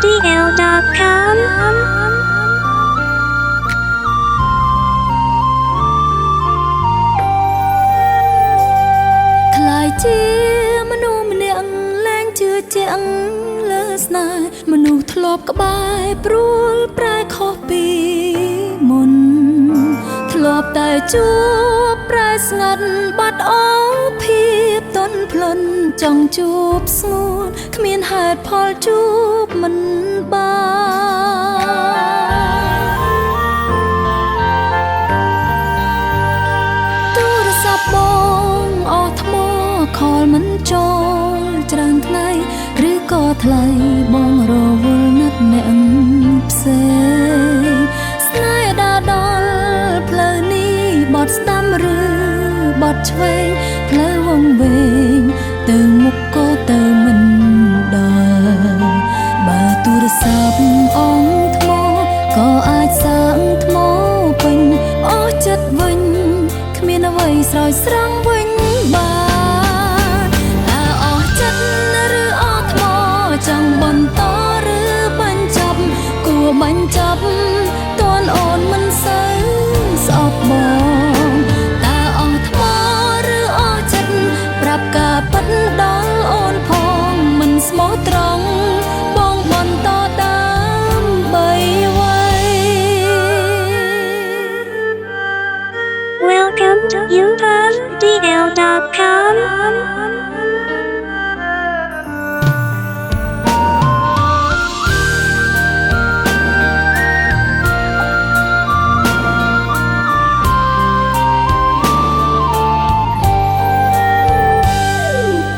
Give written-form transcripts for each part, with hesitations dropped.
DL.com คลายជាមនុស្សម្នាក់លែងជឿជាក់លើស្នេហ៍មនុស្សធ្លាប់ក្បែរព្រួលប្រែខុសពីមុនធ្លាប់តែជួបប្រែស្ងាត់បាត់អស់ភាពទន់ភ្លន់ចង់ជួបស្ងួនគ្មានហេតុផលជួបមិនបានទូរស័ព្ទបងអស់ថ្មខលមិនចូលច្រើនថ្ងៃឬក៏ថ្លៃបងរវល់ណាត់អ្នកផ្សេងស្នេហ៍ដាដល់ផ្លូវនេះបត់ស្ដាំឬបត់ឆ្វេងផ្លូវវង្វេងទៅមុខក៏ទៅមិនដល់បើទូរស័ព្ទអងថ្មក៏អាចសាងថ្មពេញអស់ចិត្តវិញគ្មានអ្វីស្រោចស្រង់វិញបានតើអស់ចិត្តឬអស់ថ្មចង់បន្តឬបញ្ចប់គួរបញ្ចប់តួនអូនមិនសូវស្អប់បងតើអស់ថ្មឬអស់ចិត្តប្រាប់ការពិតដល់អូនផងមិនស្មោះត្រង់បងបន្តដើម្បីអ្វី Welcome to DL.com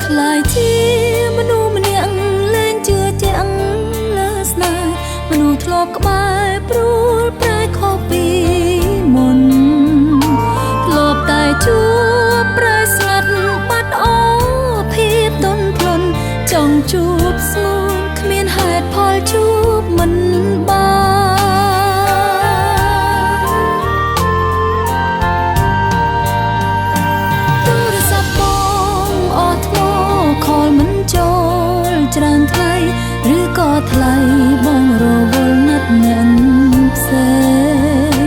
คล้ายជាមនុស្សម្នាក់លែងជឿជាក់លើស្នេហ៍មនុស្សធ្លាប់ក្បែរព្រួលប្រែខុសពីមុនធ្លាប់តែជួបប្រែស្ងាត់បាត់អស់ភាពទន់ភ្លន់ចង់ជួបស្ងួនគ្មានហេតុផលជួបមិនបានទូរស័ព្ទបងអស់ថ្មខលមិនចូលច្រើនថ្ងៃឬក៏ថ្លៃបងរវល់ណាត់អ្នកផ្សេង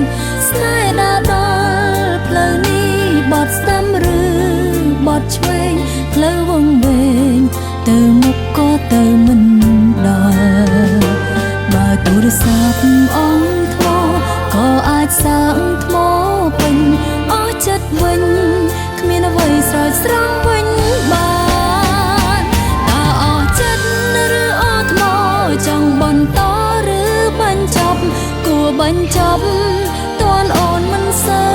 ស្នេហ៍ដាដល់ផ្លូវនេះបត់ស្ដាំឬបត់ឆ្វេងផ្លូវវង្វេងទៅមុខក៏ទៅមិនដល់បើទូរស័ព្ទអងថ្មក៏អាចសាងថ្មពេញអស់ចិត្តវិញគ្មានអ្វីស្រោចស្រង់វិញបានតើអស់ចិត្តឬអស់ថ្មចង់បន្តឬបញ្ចប់គួរបញ្ចប់តួនអូនមិនសូវ